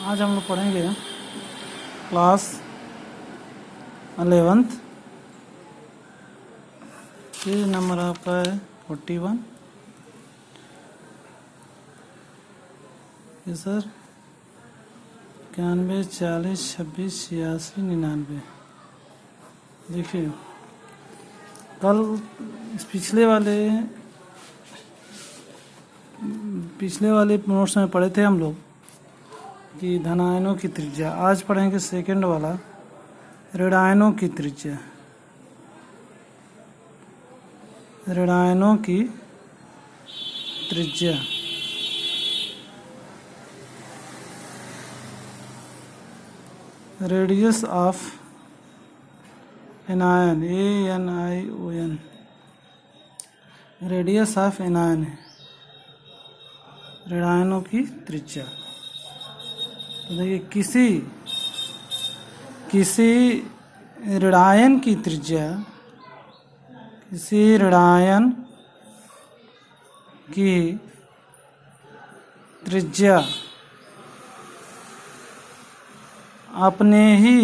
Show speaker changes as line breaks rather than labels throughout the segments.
आज हम लोग पढ़ेंगे क्लास 11th। पेज नंबर आपका है 41। ये सर 91 40 26 86 99। देखिए कल पिछले वाले नोट्स में पढ़े थे हम लोग कि धनायनों की त्रिज्या। आज पढ़ेंगे सेकंड वाला ऋणायनों की त्रिज्या। ऋणायनों की त्रिज्या radius of anion ANION radius of anion है ऋणायनों की त्रिज्या। तो देखिए किसी ऋणायन की त्रिज्या अपने ही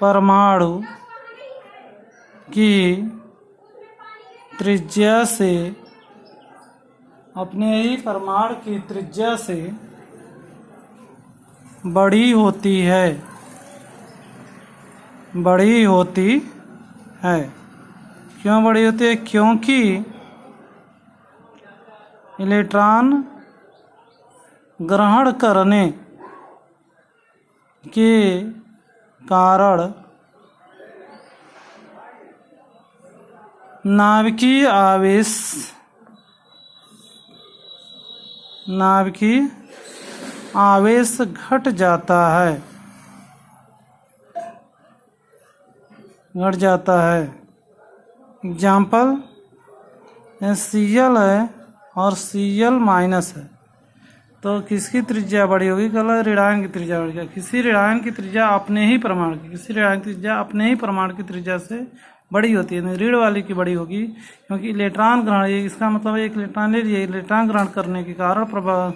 परमाणु की त्रिज्या से बड़ी होती है। क्यों बड़ी होती है? क्योंकि इलेक्ट्रॉन ग्रहण करने के कारण नाभिकीय आवेश घट जाता है। एग्जाम्पल Cl है और Cl माइनस है, तो किसकी त्रिज्या बड़ी होगी? कल ऋणायन की त्रिज्या बढ़ेगी। किसी ऋणायन की त्रिज्या अपने ही परमाणु की त्रिज्या से बड़ी होती है। ऋण वाले की बड़ी होगी क्योंकि इलेक्ट्रॉन ग्रहण, इसका मतलब एक इलेक्ट्रॉन ले लिए, इलेक्ट्रॉन ग्रहण करने के कारण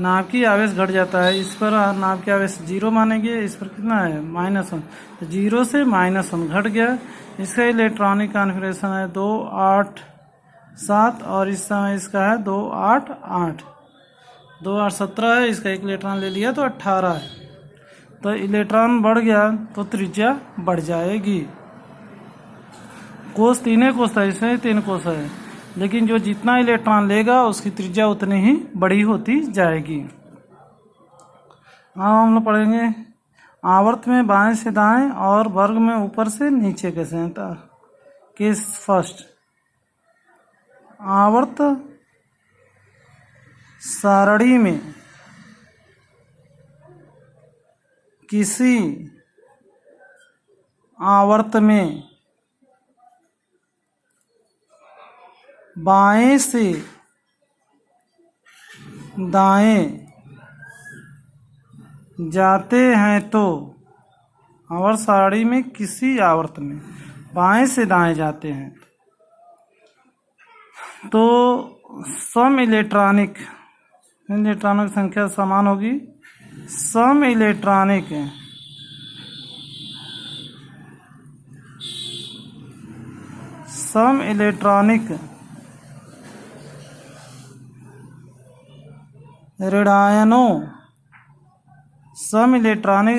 नाभिकीय आवेश घट जाता है। इस पर नाभिकीय आवेश 0 मानेंगे, इस पर कितना है? -1। तो 0 से -1 घट गया। इसका इलेक्ट्रॉनिक कॉन्फ़िगरेशन है 2 8 7 और इस समय इसका है 2 8 8। 2 8 17 है। इसका एक इलेक्ट्रॉन ले लिया तो 18 है। तो इलेक्ट्रॉन बढ़ गया तो त्रिज्या बढ़ जाएगी। कोस 3 कोस था, इसमें 3 कोस है, लेकिन जो जितना इलेक्ट्रॉन लेगा उसकी त्रिज्या उतनी ही बड़ी होती जाएगी। अब हम लोग पढ़ेंगे आवर्त में बाएं से दाएं और वर्ग में ऊपर से नीचे कैसे हैं। केस फर्स्ट, आवर्त सारणी में किसी आवर्त में बाएं से दाएं जाते हैं तो आवर्त सारणी में किसी आवर्त में बाएं से दाएं जाते हैं तो सम इलेक्ट्रॉनिक संख्या समान होगी। सम इलेक्ट्रॉनिक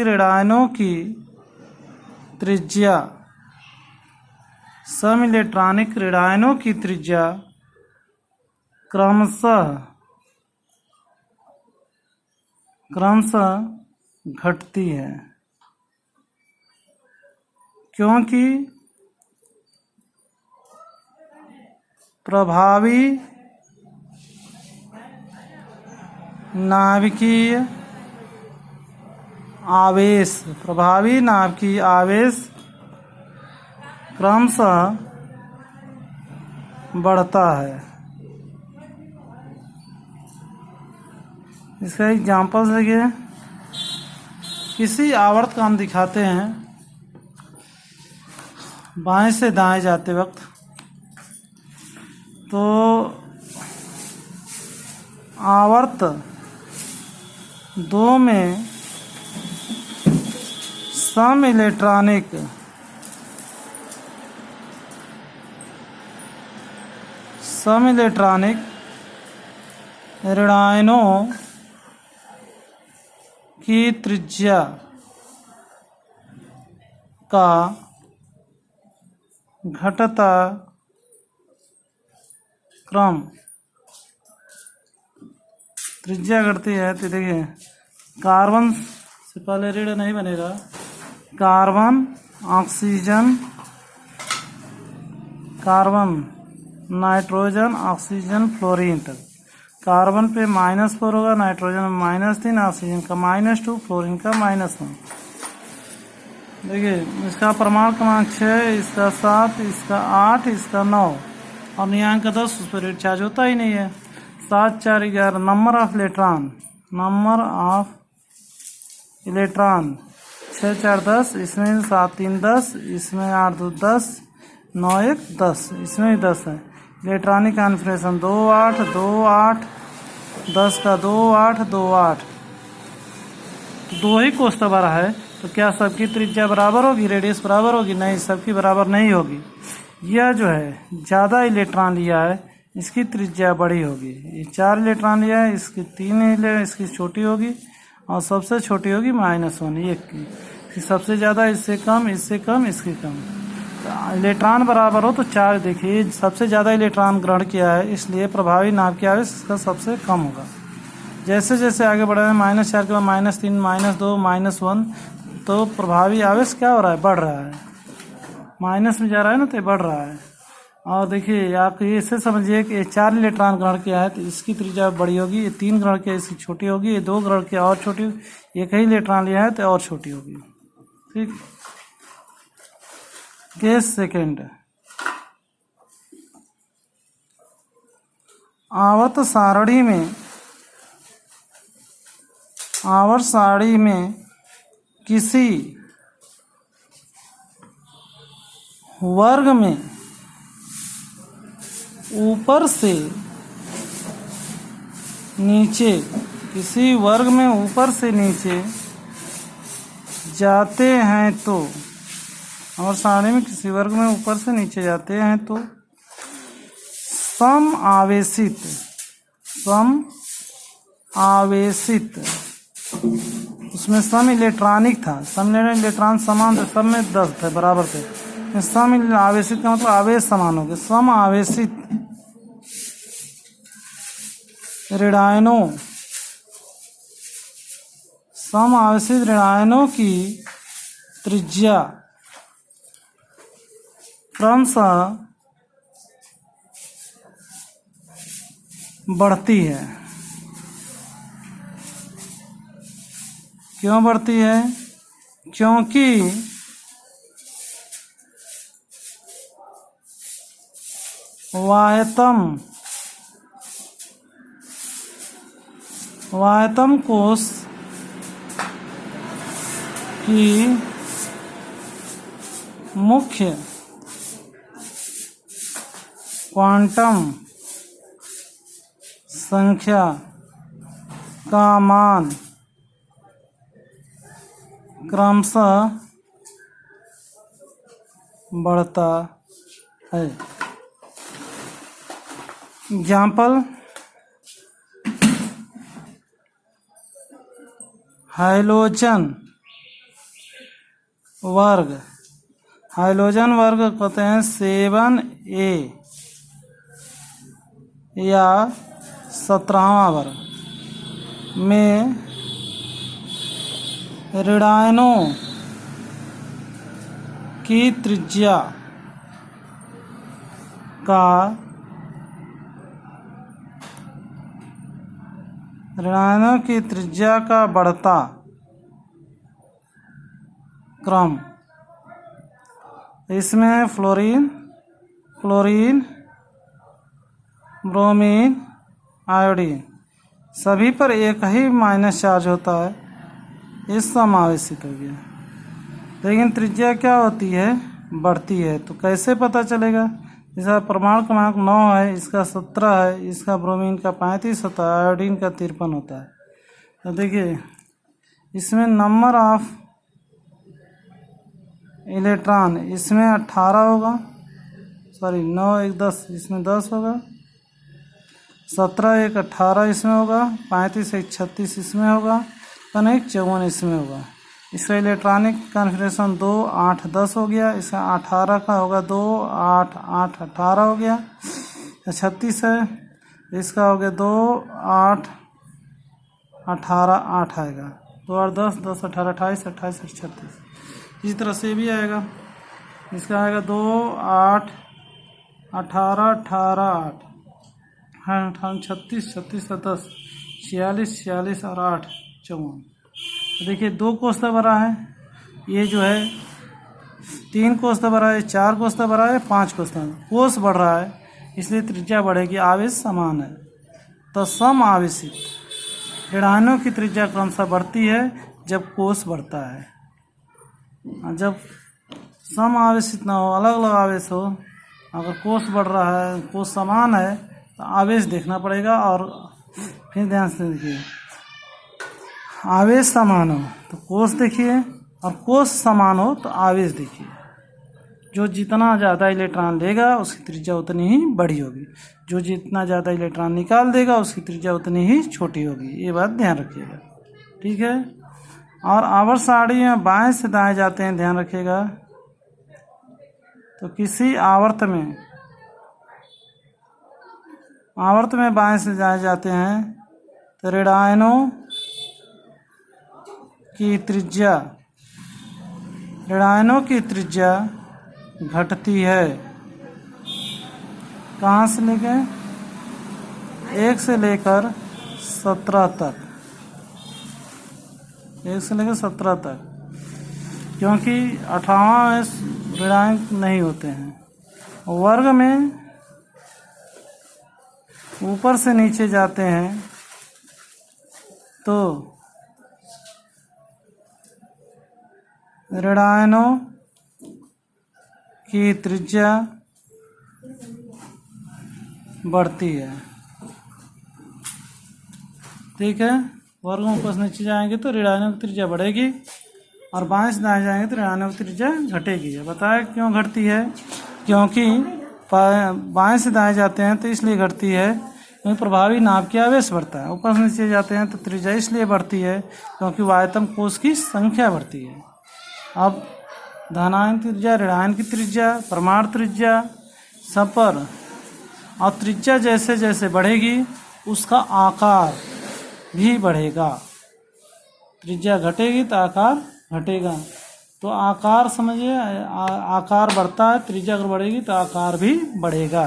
ऋणायनों की त्रिज्या क्रमशः घटती है, क्योंकि प्रभावी नाभिकीय आवेश क्रमशः बढ़ता है। इसका एग्जाम्पल देखिए, किसी आवर्त का हम दिखाते हैं बाएं से दाएं जाते वक्त, तो आवर्त दो में सम इलेक्ट्रॉनिक ऋणायनों की त्रिज्या का घटता क्रम। त्रिज्या घटती है तो देखिए कार्बन से पहले ऋण नहीं बनेगा, carbon oxygen, carbon nitrogen oxygen fluorine तक। कार्बन पे -4 होगा, नाइट्रोजन में -3, ऑक्सीजन का -2, फ्लोरीन का -1। देखिए इसका परमाणु क्रमांक 6, इसका 7, इसका 8, इसका 9 और नियांक का 10। उस पर रेट चार्ज होता ही नहीं है। 7 4 11 नंबर ऑफ इलेक्ट्रॉन 6 4 10, इसमें 7 3 10, इसमें 8 2 10, 9 1 10, इसमें भी 10 है। इलेक्ट्रॉनिक कॉन्फिगरेशन 2 8 2 8, 10 का 2 8 2 8, 2 ही कोष बड़ा है तो क्या सबकी त्रिज्या बराबर होगी, रेडियस बराबर होगी? नहीं, सबकी बराबर नहीं होगी। यह जो है ज़्यादा इलेक्ट्रॉन लिया है, इसकी त्रिज्या बड़ी होगी। ये 4 इलेक्ट्रॉन लिया है, इसकी 3 इसकी छोटी होगी और सबसे छोटी होगी -1 1 की। सबसे ज़्यादा इससे कम, इससे कम, इसकी कम। तो इलेक्ट्रॉन बराबर हो तो 4। देखिए सबसे ज़्यादा इलेक्ट्रॉन ग्रहण किया है, इसलिए प्रभावी नाभ की आवेश इसका सबसे कम होगा। जैसे जैसे आगे बढ़ रहे हैं -4 के बाद -3 -2 -1, तो प्रभावी आवेश क्या हो रहा है? बढ़ रहा है। माइनस में जा रहा है ना, तो ये बढ़ रहा है। और देखिए आप ऐसे समझिए कि 4 इलेक्ट्रॉन ग्रहण किया है तो इसकी त्रिज्या बड़ी होगी, ये 3 ग्रहण किया इसकी छोटी होगी, ये 2 ग्रहण किया और छोटी, एक ही इलेक्ट्रॉन लिया है तो और छोटी होगी। ठीक। केस सेकेंड, आवर्त सारणी में किसी वर्ग में ऊपर से नीचे, किसी वर्ग में ऊपर से नीचे जाते हैं तो, और सारणी में किसी वर्ग में ऊपर से नीचे जाते हैं तो सम आवेशित उसमें सम इलेक्ट्रॉनिक था, सम इलेक्ट्रॉन समान थे, सब में 10 थे, बराबर थे। सम आवेशित का मतलब आवेश समान हो गए। सम आवेशित ऋणायनों की त्रिज्या क्रमशः बढ़ती है। क्यों बढ़ती है? क्योंकि वाह्यतम कोश की मुख्य क्वांटम संख्या का मान क्रमशः बढ़ता है। एग्जाम्पल, हाइड्रोजन वर्ग कहते हैं 7A या 17वां वर्ग में ऋणायनों की त्रिज्या का बढ़ता क्रम। इसमें फ्लोरीन, ब्रोमीन, आयोडीन सभी पर एक ही माइनस चार्ज होता है, इस समावेशित हो गया। लेकिन त्रिज्या क्या होती है? बढ़ती है। तो कैसे पता चलेगा? इसका परमाणु क्रमांक 9 है, इसका 17 है, इसका ब्रोमीन का 35 होता है, आयोडीन का 53 होता है। तो देखिए इसमें नंबर ऑफ इलेक्ट्रॉन इसमें 18 होगा, सॉरी 9 1 10, इसमें 10 होगा, 17 1 18 इसमें होगा, 35 1 36 इसमें होगा, 1 54 इसमें होगा। इसका इलेक्ट्रॉनिक कॉन्फ़िगरेशन 2 8 10 हो गया। इसका 18 का होगा 2 8 8 18 हो गया। 36 है, इसका हो गया 2 8 18 8 आएगा। 2 8 10 10 18 28 28 36। इसी तरह से भी आएगा, इसका आएगा 2 8 18 18 8 18 36 36 का 10 46 46 और 8 54। देखिए 2 कोष्ठक भरा है, ये जो है 3 कोष्ठक भरा है, 4 कोष्ठक भरा है, 5 कोष्ठक। कोष बढ़ रहा है इसलिए त्रिज्या बढ़ेगी, आवेश समान है। तो सम आवेशित ऋणायनों की त्रिज्या क्रमशः बढ़ती है जब कोष बढ़ता है। जब सम आवेशित ना हो, अलग अलग आवेश हो, अगर कोष बढ़ रहा है, कोष समान है तो आवेश देखना पड़ेगा। और फिर ध्यान से देखिए, आवेश समान हो तो कोष देखिए और कोष समान हो तो आवेश देखिए। जो जितना ज़्यादा इलेक्ट्रॉन लेगा उसकी त्रिज्या उतनी ही बड़ी होगी, जो जितना ज़्यादा इलेक्ट्रॉन निकाल देगा उसकी त्रिज्या उतनी ही छोटी होगी। ये बात ध्यान रखिएगा, ठीक है। और आवर्त सारणी में बाएं से दाएं जाते हैं, ध्यान रखिएगा। तो किसी आवर्त में बाएं से दाएं जाते हैं तो ऋणायनों की त्रिज्या घटती है। कहाँ से लेके 1 से लेकर 17 तक, 1 से लेकर 17 तक, क्योंकि 18वां में ऋणांक नहीं होते हैं। वर्ग में ऊपर से नीचे जाते हैं तो ऋणायनों की त्रिज्या बढ़ती है, ठीक है। वर्ग में ऊपर से नीचे जाएंगे तो ऋणायनों की त्रिज्या बढ़ेगी और बाएं से दाएं जाएंगे तो ऋणायनों की त्रिज्या घटेगी। बताया क्यों घटती है? क्योंकि बाएं से दाएं जाते हैं तो इसलिए घटती है क्योंकि प्रभावी नाभ की आवेश बढ़ता है। ऊपर से नीचे जाते हैं तो त्रिज्या इसलिए बढ़ती है क्योंकि वायतम कोष की संख्या बढ़ती है। अब धनायन की त्रिज्या, ऋणायन की त्रिज्या, परमाणु त्रिज्या सब पर, और त्रिज्या जैसे जैसे बढ़ेगी उसका आकार भी बढ़ेगा। त्रिज्या घटेगी तो आकार घटेगा। तो आकार समझिए, आकार बढ़ता है, त्रिज्या अगर बढ़ेगी तो आकार भी बढ़ेगा।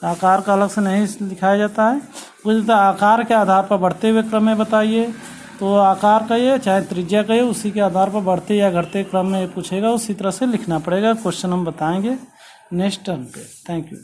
तो आकार का अलग से नहीं दिखाया जाता है, कुछ आकार के आधार पर बढ़ते हुए क्रम में बताइए। तो आकार कहिए चाहे त्रिज्या कहिए, उसी के आधार पर बढ़ते या घटते क्रम में पूछेगा, उसी तरह से लिखना पड़ेगा। क्वेश्चन हम बताएंगे नेक्स्ट टर्म पे। Thank you.